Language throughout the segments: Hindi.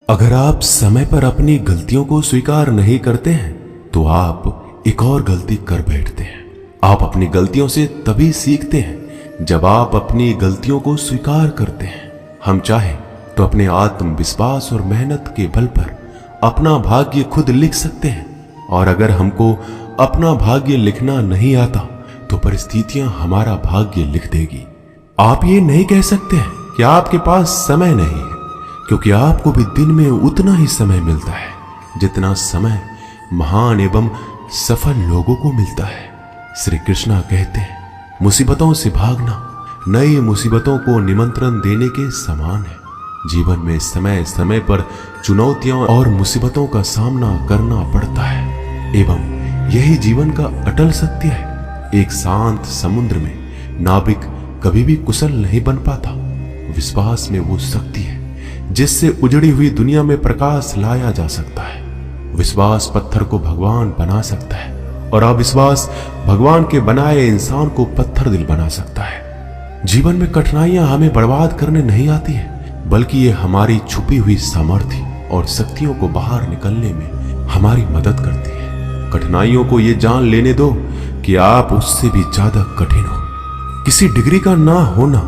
अगर आप समय पर अपनी गलतियों को स्वीकार नहीं करते हैं तो आप एक और गलती कर बैठते हैं। आप अपनी गलतियों से तभी सीखते हैं जब आप अपनी गलतियों को स्वीकार करते हैं। हम चाहे तो अपने आत्मविश्वास और मेहनत के बल पर अपना भाग्य खुद लिख सकते हैं, और अगर हमको अपना भाग्य लिखना नहीं आता तो परिस्थितियां हमारा भाग्य लिख देगी। आप ये नहीं कह सकते हैं कि आपके पास समय नहीं है, क्योंकि आपको भी दिन में उतना ही समय मिलता है जितना समय महान एवं सफल लोगों को मिलता है। श्री कृष्णा कहते हैं, मुसीबतों से भागना नई मुसीबतों को निमंत्रण देने के समान है। जीवन में समय समय पर चुनौतियों और मुसीबतों का सामना करना पड़ता है, एवं यही जीवन का अटल सत्य है। एक शांत समुद्र में नाविक कभी भी कुशल नहीं बन पाता। विश्वास में वो शक्ति है जिससे उजड़ी हुई दुनिया में प्रकाश लाया जा सकता है। विश्वास पत्थर को भगवान बना सकता है, और अविश्वास भगवान के बनाए इंसान को पत्थर दिल बना सकता है। जीवन में कठिनाइयां हमें बर्बाद करने नहीं आती है, बल्कि ये हमारी छुपी हुई सामर्थ्य और शक्तियों को बाहर निकलने में हमारी मदद करती है। कठिनाइयों को ये जान लेने दो कि आप उससे भी ज्यादा कठिन हो। किसी डिग्री का ना होना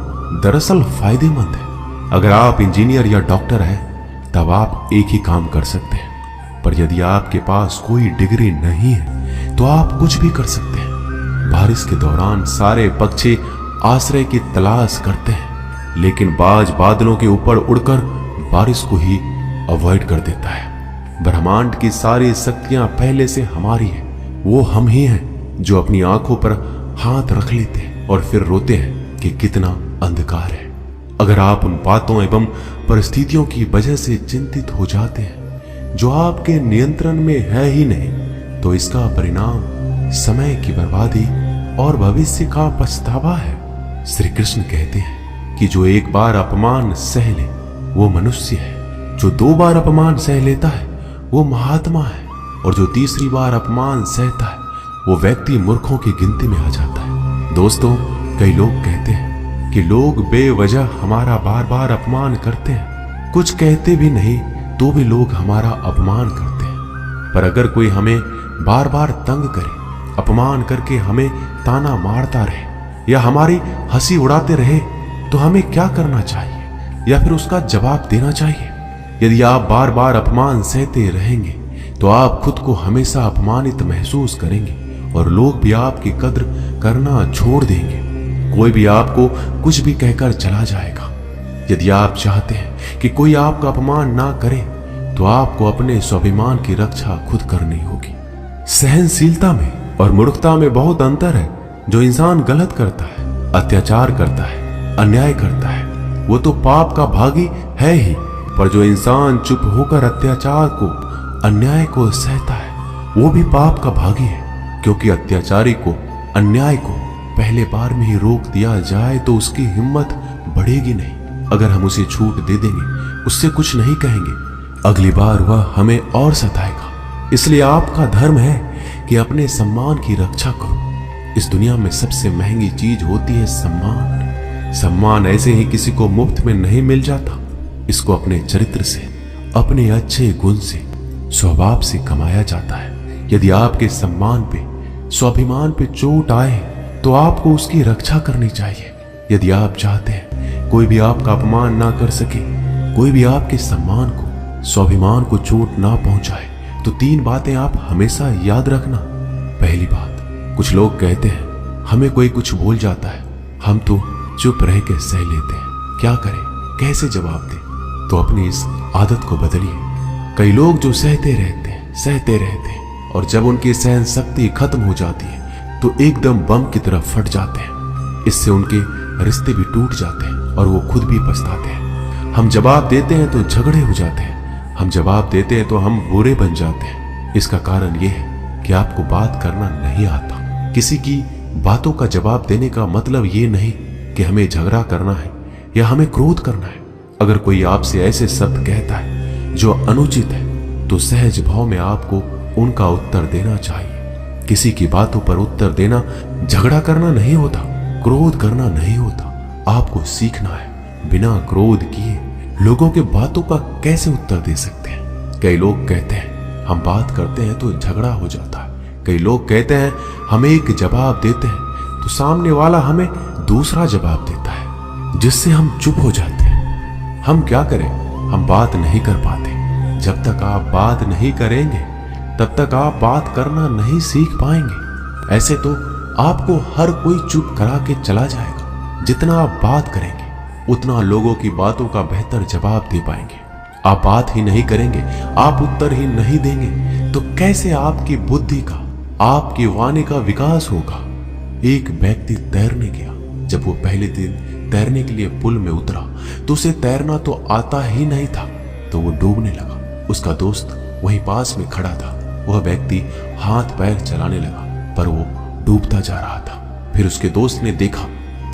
दरअसल फायदेमंद है। अगर आप इंजीनियर या डॉक्टर हैं तब आप एक ही काम कर सकते हैं, पर यदि आपके पास कोई डिग्री नहीं है तो आप कुछ भी कर सकते हैं। बारिश के दौरान सारे पक्षी आश्रय की तलाश करते हैं, लेकिन बाज बादलों के ऊपर उड़कर बारिश को ही अवॉइड कर देता है। ब्रह्मांड की सारी शक्तियां पहले से हमारी हैं। वो हम ही हैं जो अपनी आंखों पर हाथ रख लेते हैं और फिर रोते हैं कि कितना अंधकार है। अगर आप उन बातों एवं परिस्थितियों की वजह से चिंतित हो जाते हैं जो आपके नियंत्रण में है ही नहीं, तो इसका परिणाम समय की बर्बादी और भविष्य का पछतावा है। श्री कृष्ण कहते हैं कि जो एक बार अपमान सह ले वो मनुष्य है, जो 2 बार अपमान सह लेता है वो महात्मा है, और जो तीसरी बार अपमान सहता है वो व्यक्ति मूर्खों की गिनती में आ जाता है। दोस्तों, कई लोग कहते हैं कि लोग बेवजह हमारा बार बार अपमान करते हैं। कुछ कहते भी नहीं तो भी लोग हमारा अपमान करते हैं। पर अगर कोई हमें बार बार तंग करे, अपमान करके हमें ताना मारता रहे या हमारी हंसी उड़ाते रहे, तो हमें क्या करना चाहिए या फिर उसका जवाब देना चाहिए? यदि आप बार बार अपमान सहते रहेंगे तो आप खुद को हमेशा अपमानित महसूस करेंगे और लोग भी आपकी कद्र करना छोड़ देंगे। कोई भी आपको कुछ भी कहकर चला जाएगा। यदि आप चाहते हैं कि कोई आपका अपमान ना करे तो आपको अपने स्वाभिमान की रक्षा खुद करनी होगी। सहनशीलता में और मूर्खता में बहुत अंतर है। जो इंसान गलत करता है, अत्याचार करता है, अन्याय करता है, वो तो पाप का भागी है ही, पर जो इंसान चुप होकर अत्याचार को, अन्याय को सहता है वो भी पाप का भागी है, क्योंकि अत्याचारी को, अन्याय को पहले बार में ही रोक दिया जाए तो उसकी हिम्मत बढ़ेगी नहीं। अगर हम उसे छूट दे देंगे, उससे कुछ नहीं कहेंगे, अगली बार वह हमें और सताएगा। इसलिए आपका धर्म है कि अपने सम्मान की रक्षा करो। इस दुनिया में सबसे महंगी चीज होती है सम्मान। सम्मान ऐसे ही किसी को मुफ्त में नहीं मिल जाता। इसको अपने चरित्र से, अपने अच्छे गुण से, स्वभाव से कमाया जाता है। यदि आपके सम्मान पे, स्वाभिमान पे चोट आए तो आपको उसकी रक्षा करनी चाहिए। यदि आप चाहते हैं कोई भी आपका अपमान ना कर सके, कोई भी आपके सम्मान को, स्वाभिमान को चोट ना पहुंचाए, तो 3 बातें आप हमेशा याद रखना। पहली बात, कुछ लोग कहते हैं हमें कोई कुछ बोल जाता है, हम तो चुप रह के सह लेते हैं, क्या करें, कैसे जवाब दें? तो अपनी इस आदत को बदलिए। कई लोग जो सहते रहते हैं और जब उनकी सहन शक्ति खत्म हो जाती है तो एकदम बम की तरह फट जाते हैं। इससे उनके रिश्ते भी टूट जाते हैं और वो खुद भी पछताते हैं। हम जवाब देते हैं तो झगड़े हो जाते हैं, हम जवाब देते हैं तो हम बुरे बन जाते हैं। इसका कारण ये है कि आपको बात करना नहीं आता। किसी की बातों का जवाब देने का मतलब ये नहीं कि हमें झगड़ा करना है या हमें क्रोध करना है। अगर कोई आपसे ऐसे शब्द कहता है जो अनुचित है तो सहज भाव में आपको उनका उत्तर देना चाहिए। किसी की बातों पर उत्तर देना झगड़ा करना नहीं होता, क्रोध करना नहीं होता। आपको सीखना है बिना क्रोध किए लोगों के बातों का कैसे उत्तर दे सकते हैं? कई लोग कहते हैं हम बात करते हैं तो झगड़ा हो जाता है। कई लोग कहते हैं हम एक जवाब देते हैं तो सामने वाला हमें दूसरा जवाब देता है, जिससे हम चुप हो जाते हैं। हम क्या करें? हम बात नहीं कर पाते। जब तक आप बात नहीं करेंगे तब तक आप बात करना नहीं सीख पाएंगे। ऐसे तो आपको हर कोई चुप करा के चला जाएगा। जितना आप बात करेंगे उतना लोगों की बातों का बेहतर जवाब दे पाएंगे। आप बात ही नहीं करेंगे, आप उत्तर ही नहीं देंगे तो कैसे आपकी बुद्धि का, आपकी वाणी का विकास होगा? एक व्यक्ति तैरने गया। जब वो पहले दिन तैरने के लिए पुल में उतरा तो उसे तैरना तो आता ही नहीं था, तो वो डूबने लगा। उसका दोस्त वहीं पास में खड़ा था। वह व्यक्ति हाथ पैर चलाने लगा पर वो डूबता जा रहा था। फिर उसके दोस्त ने देखा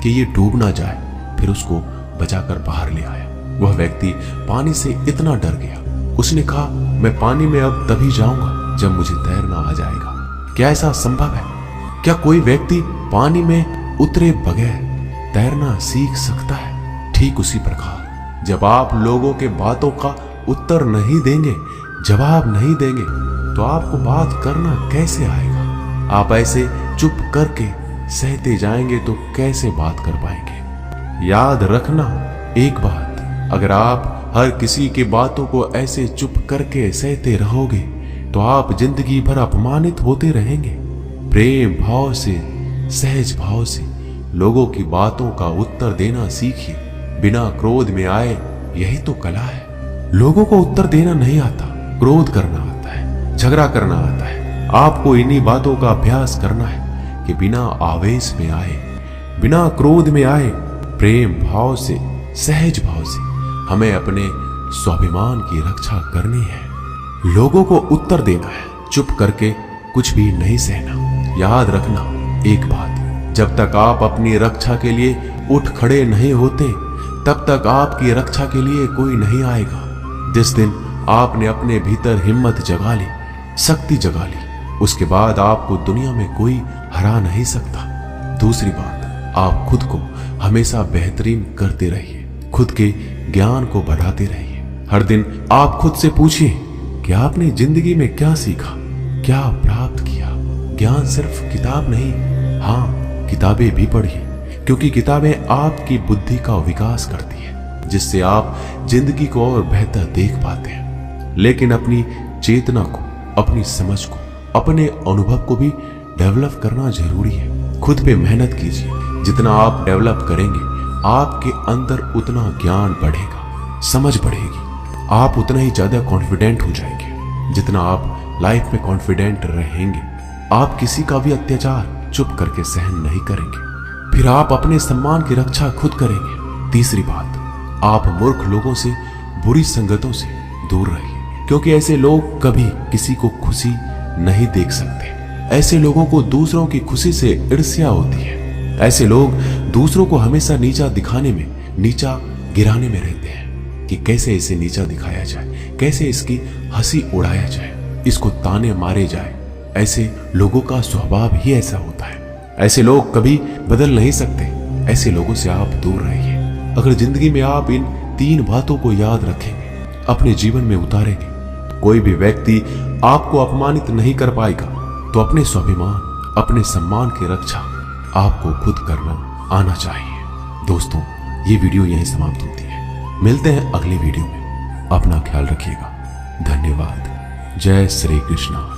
कि ये डूब ना जाए, फिर उसको बचाकर बाहर ले आया। वह व्यक्ति पानी से इतना डर गया, उसने कहा मैं पानी में अब तभी जाऊंगा जब मुझे तैरना आ जाएगा। क्या ऐसा संभव है? क्या कोई व्यक्ति पानी में उतरे बगैर तैरना सीख सकता है? ठीक उसी प्रकार जब आप लोगों के बातों का उत्तर नहीं देंगे, जवाब नहीं देंगे तो आपको बात करना कैसे आएगा? आप ऐसे चुप करके सहते जाएंगे तो कैसे बात कर पाएंगे? याद रखना एक बात, अगर आप हर किसी की बातों को ऐसे चुप करके सहते रहोगे तो आप जिंदगी भर अपमानित होते रहेंगे। प्रेम भाव से, सहज भाव से लोगों की बातों का उत्तर देना सीखिए, बिना क्रोध में आए। यही तो कला है। लोगों को उत्तर देना नहीं आता, क्रोध करना आता है, झगड़ा करना आता है। आपको इन्हीं बातों का अभ्यास करना है कि बिना आवेश में आए, बिना क्रोध में आए, प्रेम भाव से, सहज भाव से हमें अपने स्वाभिमान की रक्षा करनी है। लोगों को उत्तर देना है, चुप करके कुछ भी नहीं सहना। याद रखना एक बात, जब तक आप अपनी रक्षा के लिए उठ खड़े नहीं होते तब तक आपकी रक्षा के लिए कोई नहीं आएगा। जिस दिन आपने अपने भीतर हिम्मत जगा ली, शक्ति जगा ली, उसके बाद आपको दुनिया में कोई हरा नहीं सकता। दूसरी बात, आप खुद को हमेशा बेहतरीन करते रहिए, खुद के ज्ञान को बढ़ाते रहिए। हर दिन आप खुद से पूछिए कि आपने जिंदगी में क्या सीखा, क्या प्राप्त किया। ज्ञान सिर्फ किताब नहीं, हाँ किताबें भी पढ़िए, क्योंकि किताबें आपकी बुद्धि का विकास करती है, जिससे आप जिंदगी को और बेहतर देख पाते हैं। लेकिन अपनी चेतना को, अपनी समझ को, अपने अनुभव को भी डेवलप करना जरूरी है। खुद पे मेहनत कीजिए। जितना आप डेवलप करेंगे आपके अंदर उतना ज्ञान बढ़ेगा, समझ बढ़ेगी, आप उतना ही ज्यादा कॉन्फिडेंट हो जाएंगे। जितना आप लाइफ में कॉन्फिडेंट रहेंगे आप किसी का भी अत्याचार चुप करके सहन नहीं करेंगे। फिर आप अपने सम्मान की रक्षा खुद करेंगे। तीसरी बात, आप मूर्ख लोगों से, बुरी संगतों से दूर रहिए, क्योंकि ऐसे लोग कभी किसी को खुशी नहीं देख सकते। ऐसे लोगों को दूसरों की खुशी से ईर्ष्या होती है। ऐसे लोग दूसरों को हमेशा नीचा दिखाने में, नीचा गिराने में रहते हैं कि कैसे इसे नीचा दिखाया जाए, कैसे इसकी हंसी उड़ाया जाए, इसको ताने मारे जाए। ऐसे लोगों का स्वभाव ही ऐसा होता है। ऐसे लोग कभी बदल नहीं सकते। ऐसे लोगों से आप दूर रहिए। अगर जिंदगी में आप इन 3 बातों को याद रखेंगे, अपने जीवन में उतारेंगे, कोई भी व्यक्ति आपको अपमानित नहीं कर पाएगा। तो अपने स्वाभिमान, अपने सम्मान की रक्षा आपको खुद करना आना चाहिए। दोस्तों, ये वीडियो यहीं समाप्त होती है। मिलते हैं अगली वीडियो में। अपना ख्याल रखिएगा। धन्यवाद। जय श्री कृष्ण।